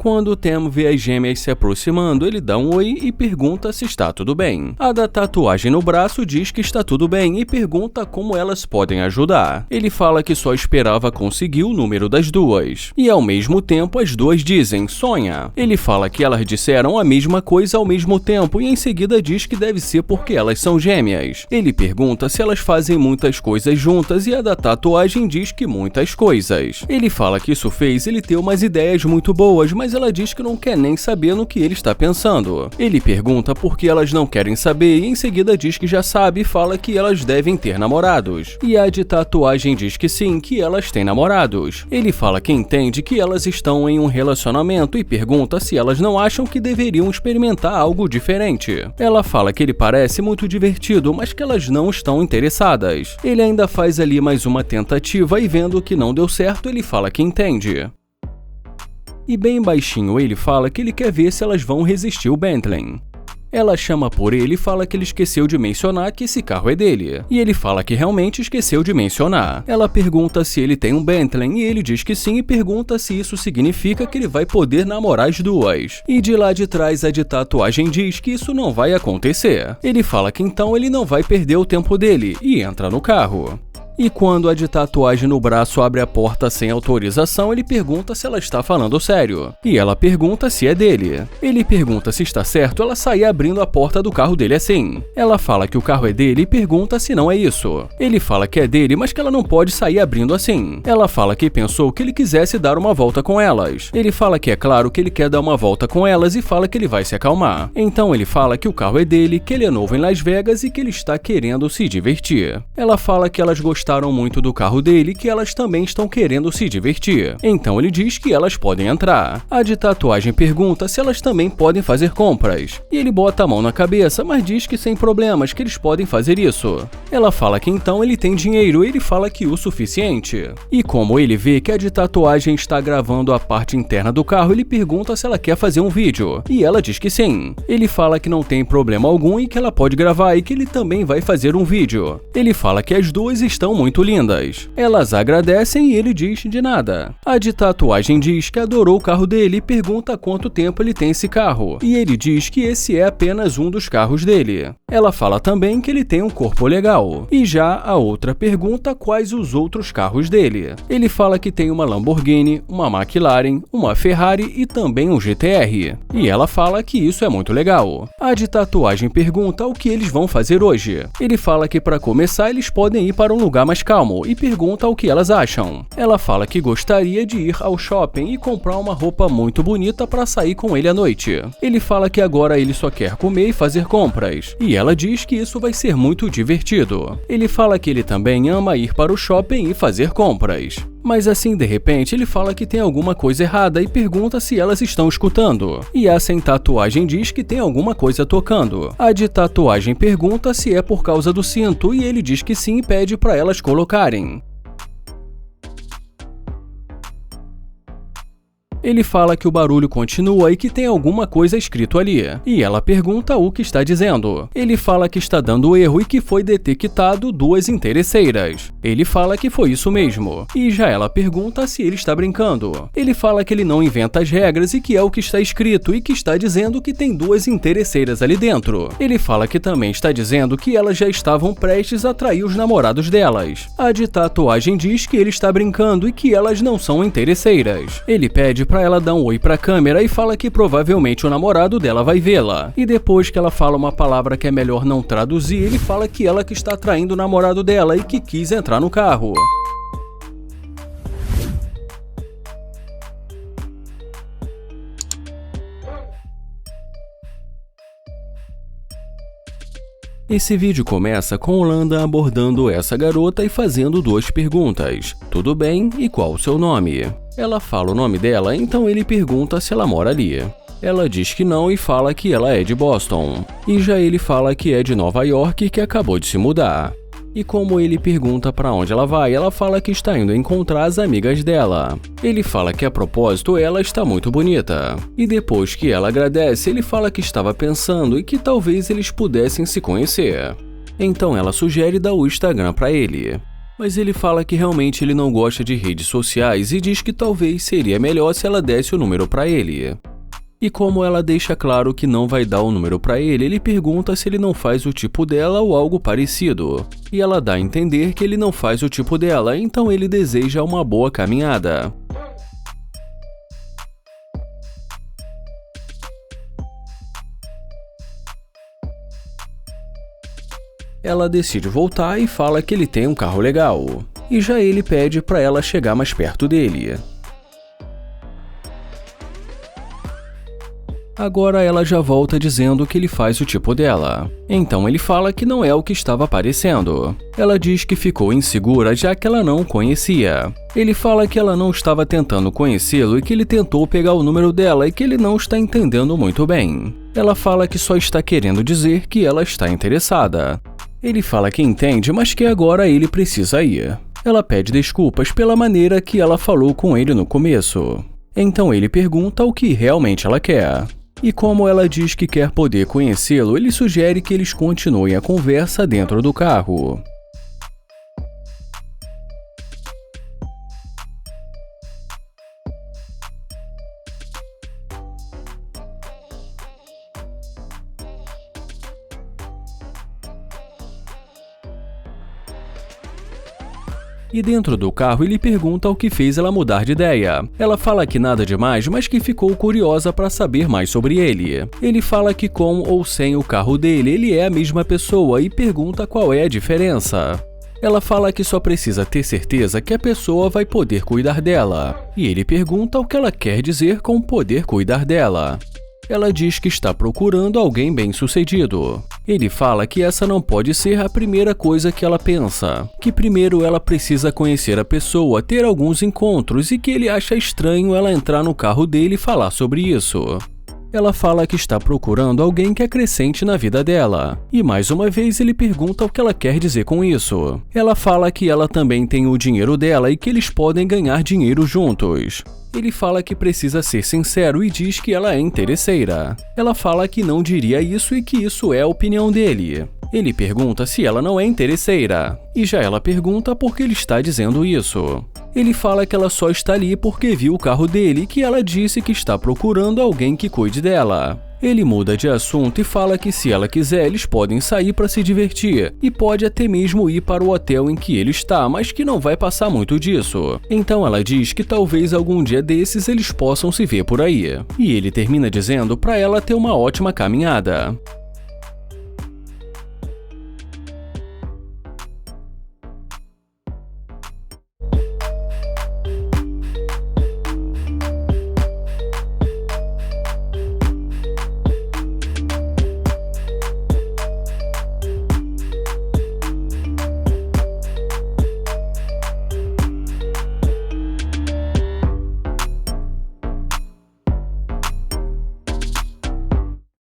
Quando Tem vê as gêmeas se aproximando, ele dá um oi e pergunta se está tudo bem. A da tatuagem no braço diz que está tudo bem e pergunta como elas podem ajudar. Ele fala que só esperava conseguir o número das duas. E ao mesmo tempo as duas dizem, sonha. Ele fala que elas disseram a mesma coisa ao mesmo tempo e em seguida diz que deve ser porque elas são gêmeas. Ele pergunta se elas fazem muitas coisas juntas e a da tatuagem diz que muitas coisas. Ele fala que isso fez ele ter umas ideias muito boas, mas ela diz que não quer nem saber no que ele está pensando. Ele pergunta por que elas não querem saber e em seguida diz que já sabe e fala que elas devem ter namorados. E a de tatuagem diz que sim, que elas têm namorados. Ele fala que entende que elas estão em um relacionamento e pergunta se elas não acham que deveriam experimentar algo diferente. Ela fala que ele parece muito divertido, mas que elas não estão interessadas. Ele ainda faz ali mais uma tentativa e vendo que não deu certo, ele fala que entende. E bem baixinho ele fala que ele quer ver se elas vão resistir o Bentley. Ela chama por ele e fala que ele esqueceu de mencionar que esse carro é dele. E ele fala que realmente esqueceu de mencionar. Ela pergunta se ele tem um Bentley e ele diz que sim e pergunta se isso significa que ele vai poder namorar as duas. E de lá de trás a de tatuagem diz que isso não vai acontecer. Ele fala que então ele não vai perder o tempo dele e entra no carro. E quando a de tatuagem no braço abre a porta sem autorização, ele pergunta se ela está falando sério. E ela pergunta se é dele. Ele pergunta se está certo ela sair abrindo a porta do carro dele assim. Ela fala que o carro é dele e pergunta se não é isso. Ele fala que é dele, mas que ela não pode sair abrindo assim. Ela fala que pensou que ele quisesse dar uma volta com elas. Ele fala que é claro que ele quer dar uma volta com elas e fala que ele vai se acalmar. Então ele fala que o carro é dele, que ele é novo em Las Vegas e que ele está querendo se divertir. Ela fala que elas gostaram muito do carro dele e que elas também estão querendo se divertir. Então ele diz que elas podem entrar. A de tatuagem pergunta se elas também podem fazer compras. E ele bota a mão na cabeça, mas diz que sem problemas, que eles podem fazer isso. Ela fala que então ele tem dinheiro e ele fala que o suficiente. E como ele vê que a de tatuagem está gravando a parte interna do carro, ele pergunta se ela quer fazer um vídeo. E ela diz que sim. Ele fala que não tem problema algum e que ela pode gravar e que ele também vai fazer um vídeo. Ele fala que as duas estão muito lindas. Elas agradecem e ele diz de nada. A de tatuagem diz que adorou o carro dele e pergunta há quanto tempo ele tem esse carro. E ele diz que esse é apenas um dos carros dele. Ela fala também que ele tem um corpo legal. E já a outra pergunta quais os outros carros dele. Ele fala que tem uma Lamborghini, uma McLaren, uma Ferrari e também um GTR. E ela fala que isso é muito legal. A de tatuagem pergunta o que eles vão fazer hoje. Ele fala que para começar eles podem ir para um lugar mais calmo e pergunta o que elas acham. Ela fala que gostaria de ir ao shopping e comprar uma roupa muito bonita para sair com ele à noite. Ele fala que agora ele só quer comer e fazer compras. E ela diz que isso vai ser muito divertido. Ele fala que ele também ama ir para o shopping e fazer compras. Mas assim, de repente, ele fala que tem alguma coisa errada e pergunta se elas estão escutando. E a sem tatuagem diz que tem alguma coisa tocando. A de tatuagem pergunta se é por causa do cinto e ele diz que sim e pede para elas colocarem. Ele fala que o barulho continua e que tem alguma coisa escrito ali. E ela pergunta o que está dizendo. Ele fala que está dando erro e que foi detectado duas interesseiras. Ele fala que foi isso mesmo. E já ela pergunta se ele está brincando. Ele fala que ele não inventa as regras e que é o que está escrito e que está dizendo que tem duas interesseiras ali dentro. Ele fala que também está dizendo que elas já estavam prestes a trair os namorados delas. A de tatuagem diz que ele está brincando e que elas não são interesseiras. Ele pede para ela dar um oi pra câmera e fala que provavelmente o namorado dela vai vê-la. E depois que ela fala uma palavra que é melhor não traduzir, ele fala que ela que está traindo o namorado dela e que quis entrar no carro. Esse vídeo começa com Holanda abordando essa garota e fazendo duas perguntas. Tudo bem? E qual o seu nome? Ela fala o nome dela, então ele pergunta se ela mora ali. Ela diz que não e fala que ela é de Boston. E já ele fala que é de Nova York e que acabou de se mudar. E como ele pergunta para onde ela vai, ela fala que está indo encontrar as amigas dela. Ele fala que a propósito ela está muito bonita. E depois que ela agradece, ele fala que estava pensando e que talvez eles pudessem se conhecer. Então ela sugere dar o Instagram para ele. Mas ele fala que realmente ele não gosta de redes sociais e diz que talvez seria melhor se ela desse o número para ele. E como ela deixa claro que não vai dar o número para ele, ele pergunta se ele não faz o tipo dela ou algo parecido. E ela dá a entender que ele não faz o tipo dela, então ele deseja uma boa caminhada. Ela decide voltar e fala que ele tem um carro legal. E já ele pede para ela chegar mais perto dele. Agora ela já volta dizendo que ele faz o tipo dela. Então ele fala que não é o que estava parecendo. Ela diz que ficou insegura já que ela não o conhecia. Ele fala que ela não estava tentando conhecê-lo e que ele tentou pegar o número dela e que ele não está entendendo muito bem. Ela fala que só está querendo dizer que ela está interessada. Ele fala que entende, mas que agora ele precisa ir. Ela pede desculpas pela maneira que ela falou com ele no começo. Então ele pergunta o que realmente ela quer. E como ela diz que quer poder conhecê-lo, ele sugere que eles continuem a conversa dentro do carro. E dentro do carro ele pergunta o que fez ela mudar de ideia. Ela fala que nada demais, mas que ficou curiosa para saber mais sobre ele. Ele fala que com ou sem o carro dele, ele é a mesma pessoa e pergunta qual é a diferença. Ela fala que só precisa ter certeza que a pessoa vai poder cuidar dela. E ele pergunta o que ela quer dizer com poder cuidar dela. Ela diz que está procurando alguém bem-sucedido. Ele fala que essa não pode ser a primeira coisa que ela pensa, que primeiro ela precisa conhecer a pessoa, ter alguns encontros e que ele acha estranho ela entrar no carro dele e falar sobre isso. Ela fala que está procurando alguém que acrescente na vida dela. E mais uma vez ele pergunta o que ela quer dizer com isso. Ela fala que ela também tem o dinheiro dela e que eles podem ganhar dinheiro juntos. Ele fala que precisa ser sincero e diz que ela é interesseira. Ela fala que não diria isso e que isso é a opinião dele. Ele pergunta se ela não é interesseira. E já ela pergunta por que ele está dizendo isso. Ele fala que ela só está ali porque viu o carro dele e que ela disse que está procurando alguém que cuide dela. Ele muda de assunto e fala que se ela quiser eles podem sair para se divertir e pode até mesmo ir para o hotel em que ele está, mas que não vai passar muito disso. Então ela diz que talvez algum dia desses eles possam se ver por aí. E ele termina dizendo para ela ter uma ótima caminhada.